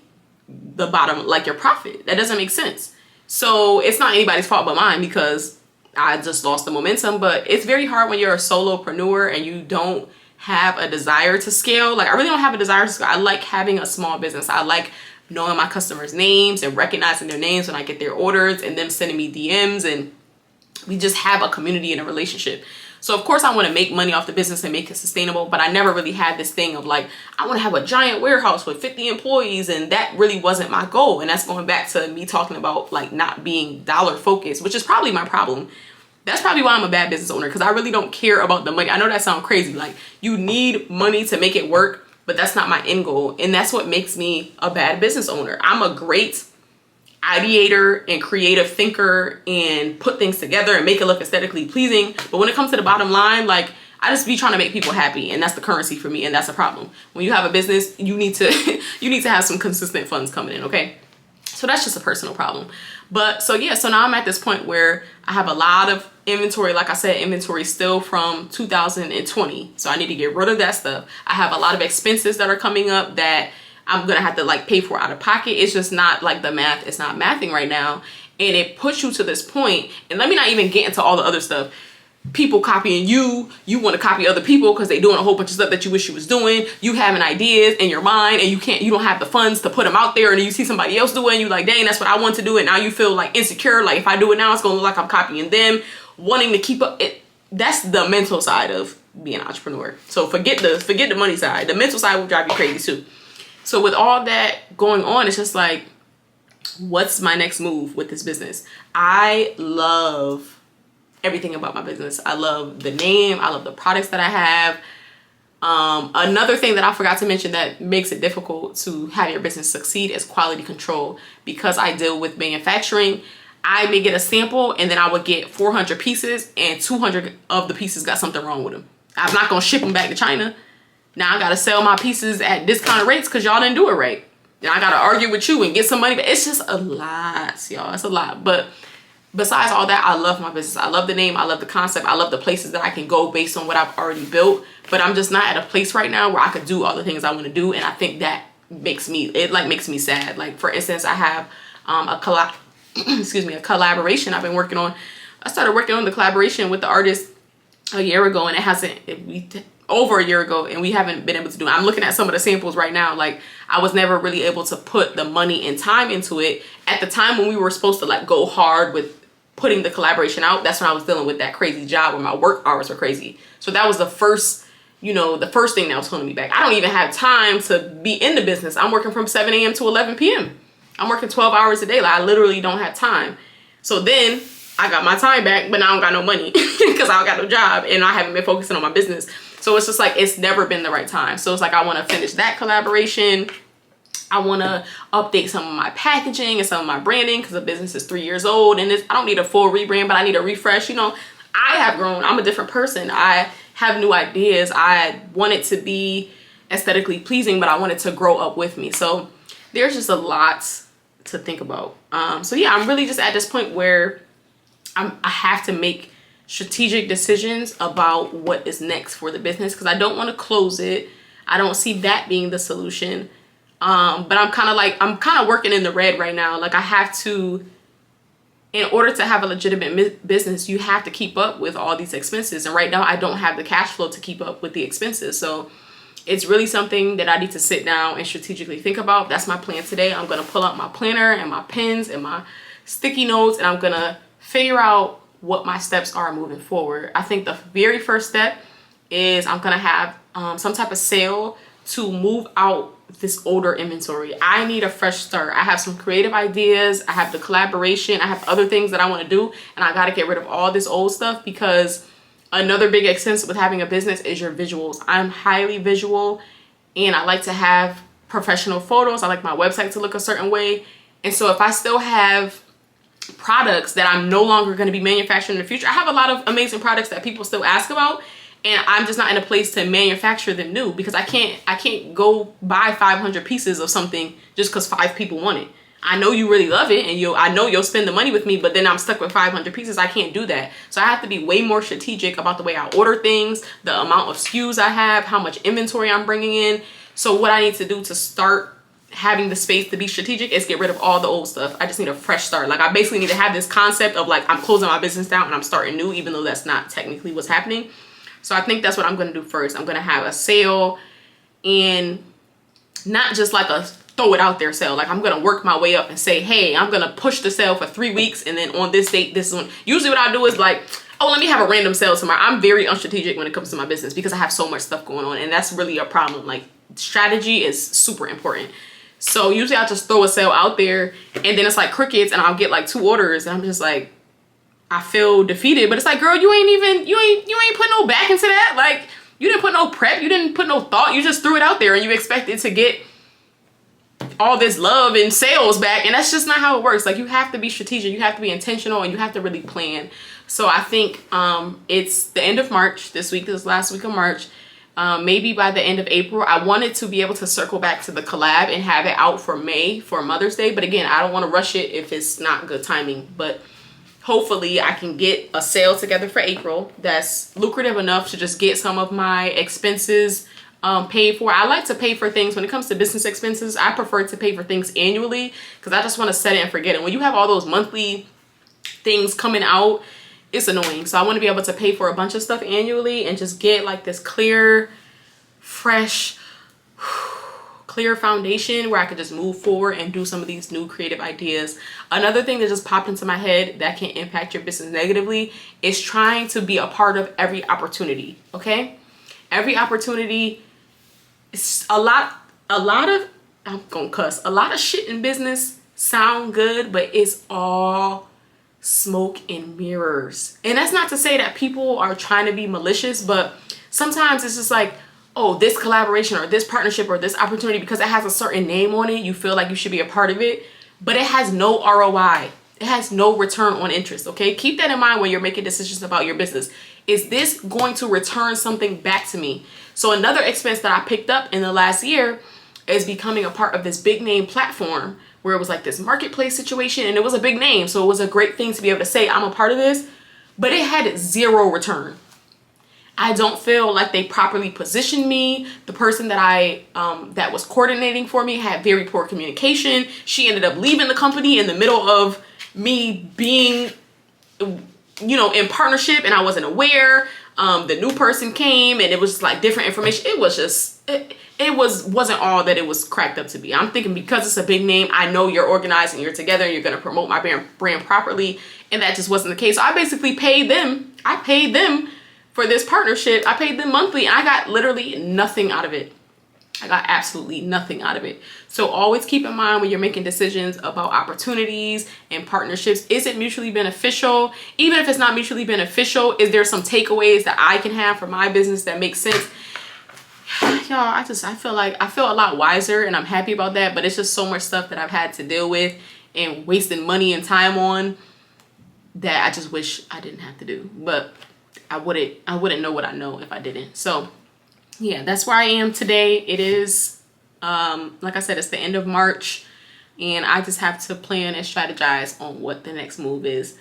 the bottom, like your profit. That doesn't make sense. So it's not anybody's fault but mine, because I just lost the momentum. But it's very hard when you're a solopreneur and you don't have a desire to scale. Like, I really don't have a desire to scale. I like having a small business. I like knowing my customers' names and recognizing their names when I get their orders, and them sending me DMs, and we just have a community and a relationship. So of course I want to make money off the business and make it sustainable, but I never really had this thing of like, I want to have a giant warehouse with 50 employees, and that really wasn't my goal. And that's going back to me talking about like not being dollar focused, which is probably my problem. That's probably why I'm a bad business owner, because I really don't care about the money. I know that sounds crazy. Like, you need money to make it work, but that's not my end goal. And that's what makes me a bad business owner. I'm a great ideator and creative thinker and put things together and make it look aesthetically pleasing. But when it comes to the bottom line, like, I just be trying to make people happy, and that's the currency for me, and that's a problem. When you have a business, you need to you need to have some consistent funds coming in, okay? So that's just a personal problem. But so yeah, so now I'm at this point where I have a lot of inventory. Like I said, inventory still from 2020. So I need to get rid of that stuff. I have a lot of expenses that are coming up that I'm gonna have to like pay for out of pocket. It's just not like the math, it's not mathing right now. And it puts you to this point. And let me not even get into all the other stuff. People copying you want to copy other people because they're doing a whole bunch of stuff that you wish you was doing. You having ideas in your mind and you don't have the funds to put them out there, and then you see somebody else doing, you like, dang, that's what I want to do, and now you feel like insecure, like if I do it now it's gonna look like I'm copying them, wanting to keep up. That's the mental side of being an entrepreneur. So forget the money side. The mental side will drive you crazy too. So with all that going on, it's just like, what's my next move with this business? I love everything about my business. I love the name. I love the products that I have. Another thing that I forgot to mention that makes it difficult to have your business succeed is quality control. Because I deal with manufacturing, I may get a sample and then I would get 400 pieces and 200 of the pieces got something wrong with them. I'm not going to ship them back to China. Now I got to sell my pieces at discounted rates because y'all didn't do it right. Then I got to argue with you and get some money. But it's just a lot, y'all. It's a lot. But besides all that, I love my business. I love the name. I love the concept. I love the places that I can go based on what I've already built. But I'm just not at a place right now where I could do all the things I want to do. And I think that makes me sad. Like, for instance, I have a collaboration I've been working on. I started working on the collaboration with the artist a year ago, and over a year ago, and we haven't been able to do it. I'm looking at some of the samples right now. Like, I was never really able to put the money and time into it at the time when we were supposed to like go hard with putting the collaboration out. That's when I was dealing with that crazy job where my work hours were crazy. So that was the first thing that was holding me back. I don't even have time to be in the business. I'm working from 7 a.m. to 11 p.m. I'm working 12 hours a day. Like, I literally don't have time. So then I got my time back, but now I don't got no money because I don't got no job and I haven't been focusing on my business. So it's just like, it's never been the right time. So it's like, I want to finish that collaboration. I want to update some of my packaging and some of my branding because the business is 3 years old, and I don't need a full rebrand, but I need a refresh. I have grown. I'm a different person. I have new ideas. I want it to be aesthetically pleasing, but I want it to grow up with me. So there's just a lot to think about. So yeah, I'm really just at this point where I have to make strategic decisions about what is next for the business, because I don't want to close it. I don't see that being the solution. But I'm kind of working in the red right now. Like, I have to, in order to have a legitimate business, you have to keep up with all these expenses. And right now I don't have the cash flow to keep up with the expenses. So it's really something that I need to sit down and strategically think about. That's my plan today. I'm going to pull out my planner and my pens and my sticky notes, and I'm going to figure out what my steps are moving forward. I think the very first step is I'm going to have some type of sale to move out this older inventory. I need a fresh start. I have some creative ideas. I have the collaboration. I have other things that I want to do, and I got to get rid of all this old stuff, because another big expense with having a business is your visuals. I'm highly visual, and I like to have professional photos. I like my website to look a certain way. And so if I still have products that I'm no longer going to be manufacturing in the future, I have a lot of amazing products that people still ask about, and I'm just not in a place to manufacture them new, because I can't go buy 500 pieces of something just because 5 people want it. I know you really love it, and I know you'll spend the money with me, but then I'm stuck with 500 pieces. I can't do that. So I have to be way more strategic about the way I order things, the amount of SKUs I have, how much inventory I'm bringing in. So what I need to do to start having the space to be strategic is get rid of all the old stuff. I just need a fresh start. Like, I basically need to have this concept of like, I'm closing my business down and I'm starting new, even though that's not technically what's happening. So I think that's what I'm going to do first. I'm going to have a sale, and not just like a throw it out there sale. Like, I'm going to work my way up and say, hey, I'm going to push the sale for 3 weeks, and then on this date, this one. Usually what I do is like, oh, let me have a random sale tomorrow. I'm very unstrategic when it comes to my business because I have so much stuff going on, and that's really a problem. Like, strategy is super important. So usually I'll just throw a sale out there, and then it's like crickets, and I'll get like 2 orders, and I'm just like, I feel defeated. But it's like, girl, you ain't put no back into that. Like, you didn't put no prep, you didn't put no thought, you just threw it out there, and you expected to get all this love and sales back, and that's just not how it works. Like, you have to be strategic, you have to be intentional, and you have to really plan. So I think it's the end of March. This last week of March. Maybe by the end of April, I wanted to be able to circle back to the collab and have it out for May for Mother's Day. But again, I don't want to rush it if it's not good timing. But hopefully I can get a sale together for April that's lucrative enough to just get some of my expenses paid for. I like to pay for things when it comes to business expenses. I prefer to pay for things annually because I just want to set it and forget it. When you have all those monthly things coming out, it's annoying. So I want to be able to pay for a bunch of stuff annually and just get like this clear, fresh, clear foundation where I could just move forward and do some of these new creative ideas. Another thing that just popped into my head that can impact your business negatively is trying to be a part of every opportunity. Okay? Every opportunity is a lot of, I'm gonna cuss, a lot of shit in business sound good, but it's all smoke and mirrors. And that's not to say that people are trying to be malicious, but sometimes it's just like, oh, this collaboration or this partnership or this opportunity, because it has a certain name on it, you feel like you should be a part of it, but it has no ROI. It has no return on interest. Okay, keep that in mind when you're making decisions about your business. Is this going to return something back to me? So another expense that I picked up in the last year is becoming a part of this big name platform where it was like this marketplace situation, and it was a big name. So it was a great thing to be able to say, I'm a part of this, but it had zero return. I don't feel like they properly positioned me. The person that that was coordinating for me had very poor communication. She ended up leaving the company in the middle of me being, in partnership, and I wasn't aware. The new person came, and it was like different information. It was just, it wasn't all that it was cracked up to be. I'm thinking, because it's a big name, I know you're organized and you're together and you're going to promote my brand properly. And that just wasn't the case. So I basically paid them. I paid them for this partnership. I paid them monthly, and I got literally nothing out of it. I got absolutely nothing out of it. So always keep in mind when you're making decisions about opportunities and partnerships, is it mutually beneficial? Even if it's not mutually beneficial, is there some takeaways that I can have for my business that makes sense? Y'all, I feel a lot wiser, and I'm happy about that, but it's just so much stuff that I've had to deal with and wasting money and time on that I just wish I didn't have to do. But I wouldn't know what I know if I didn't. So yeah, that's where I am today. It is, like I said, it's the end of March, and I just have to plan and strategize on what the next move is.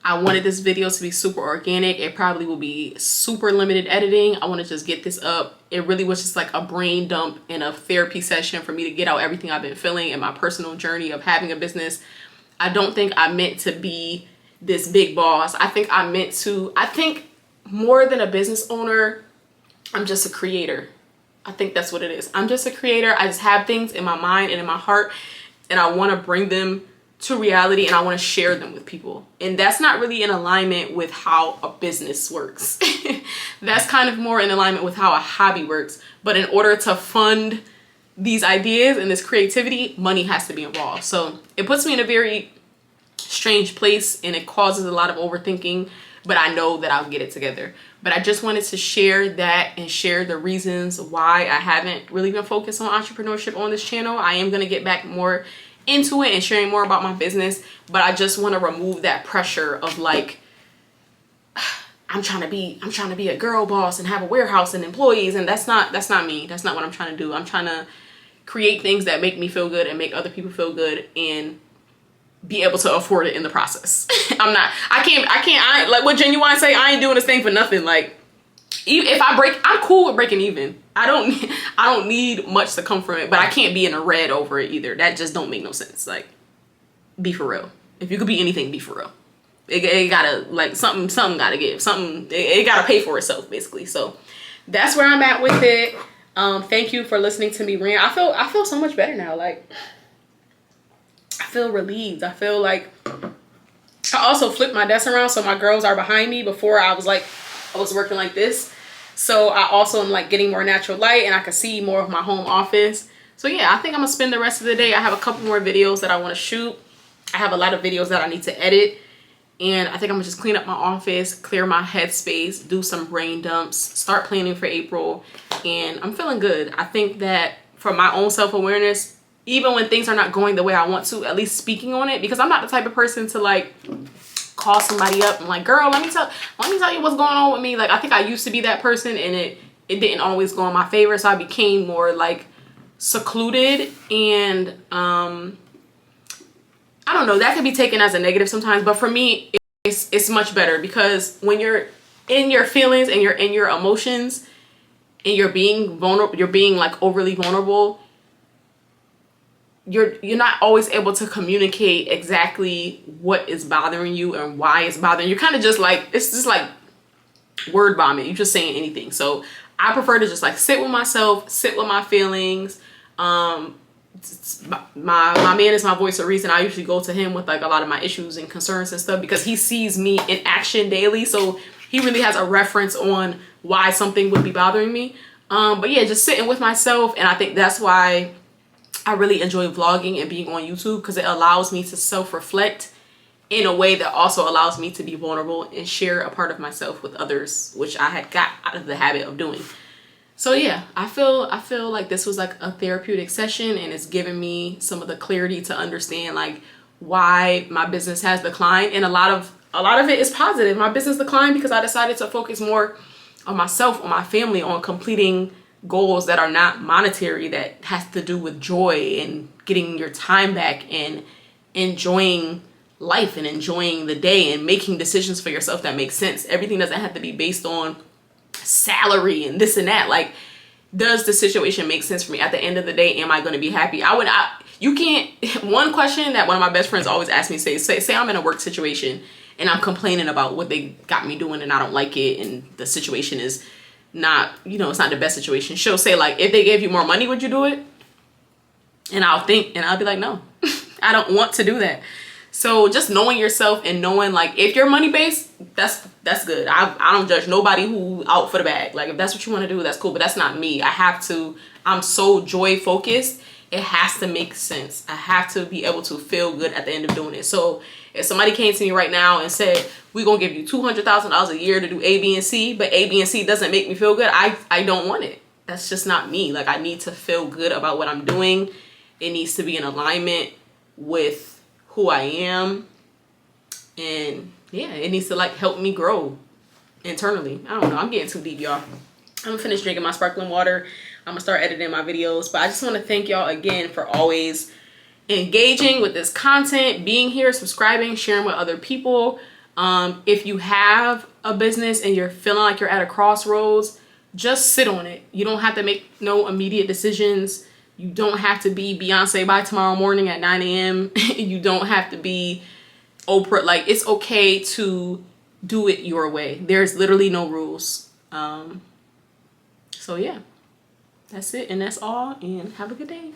I wanted this video to be super organic. It probably will be super limited editing. I want to just get this up. It really was just like a brain dump and a therapy session for me to get out everything I've been feeling in my personal journey of having a business. I don't think I meant to be this big boss. I think more than a business owner, I'm just a creator. I think that's what it is. I'm just a creator. I just have things in my mind and in my heart, and I want to bring them to reality, and I want to share them with people. And that's not really in alignment with how a business works. That's kind of more in alignment with how a hobby works. But in order to fund these ideas and this creativity, money has to be involved. So it puts me in a very strange place, and it causes a lot of overthinking, but I know that I'll get it together. But I just wanted to share that and share the reasons why I haven't really been focused on entrepreneurship on this channel. I am going to get back more into it and sharing more about my business, but I just want to remove that pressure of like, I'm trying to be a girl boss and have a warehouse and employees, and that's not me. That's not what I'm trying to do. I'm trying to create things that make me feel good and make other people feel good, and be able to afford it in the process. I like what Genuine say, I ain't doing this thing for nothing. Like, if I break, I'm cool with breaking even. I don't need much to come from it, but I can't be in a red over it either. That just don't make no sense. Like, be for real. If you could be anything, be for real. It gotta, like, something gotta give. It gotta pay for itself, basically. So that's where I'm at with it. Thank you for listening to me rant. I feel so much better now. Like, I feel relieved. I feel like I also flipped my desk around so my girls are behind me. Before I was working like this. So I also am like getting more natural light, and I can see more of my home office. So yeah, I think I'm gonna spend the rest of the day. I have a couple more videos that I want to shoot. I have a lot of videos that I need to edit, and I think I'm gonna just clean up my office, clear my headspace, do some brain dumps, start planning for April, and I'm feeling good. I think that for my own self-awareness, even when things are not going the way I want to, at least speaking on it, because I'm not the type of person to like call somebody up and like, girl, let me tell you what's going on with me. Like, I think I used to be that person, and it didn't always go in my favor. So I became more like secluded, and I don't know, that could be taken as a negative sometimes, but for me, it's much better, because when you're in your feelings and you're in your emotions and you're being vulnerable, you're being like overly vulnerable, you're not always able to communicate exactly what is bothering you and why it's bothering you. You're kind of just like, it's just like word vomit. You're just saying anything. So I prefer to just like sit with myself, sit with my feelings. My man is my voice of reason. I usually go to him with like a lot of my issues and concerns and stuff, because he sees me in action daily. So he really has a reference on why something would be bothering me. But yeah, just sitting with myself. And I think that's why I really enjoy vlogging and being on YouTube, because it allows me to self-reflect in a way that also allows me to be vulnerable and share a part of myself with others, which I had got out of the habit of doing. So yeah, I feel like this was like a therapeutic session, and it's given me some of the clarity to understand like why my business has declined. And a lot of it is positive. My business declined because I decided to focus more on myself, on my family, on completing goals that are not monetary, that has to do with joy and getting your time back and enjoying life and enjoying the day and making decisions for yourself that make sense. Everything doesn't have to be based on salary and this and that. Like, does the situation make sense for me? At the end of the day, am I going to be happy? You can't, one question that one of my best friends always asks me, say I'm in a work situation and I'm complaining about what they got me doing and I don't like it, and the situation is not, it's not the best situation. She'll say, like, if they gave you more money, would you do it? And I'll be like, no, I don't want to do that. So just knowing yourself and knowing, like, if you're money based, that's good. I don't judge nobody who out for the bag. Like, if that's what you want to do, that's cool. But that's not me. I'm so joy focused. It has to make sense. I have to be able to feel good at the end of doing it. So if somebody came to me right now and said, we're going to give you $200,000 a year to do A, B, and C, but A, B, and C doesn't make me feel good, I don't want it. That's just not me. Like, I need to feel good about what I'm doing. It needs to be in alignment with who I am. And yeah, it needs to, like, help me grow internally. I don't know. I'm getting too deep, y'all. I'm gonna finish drinking my sparkling water. I'm gonna start editing my videos. But I just want to thank y'all again for always engaging with this content, being here, subscribing, sharing with other people. If you have a business and you're feeling like you're at a crossroads, just sit on it. You don't have to make no immediate decisions. You don't have to be Beyonce by tomorrow morning at 9 a.m. You don't have to be Oprah. Like, it's okay to do it your way. There's literally no rules. So yeah, that's it, and that's all, and have a good day.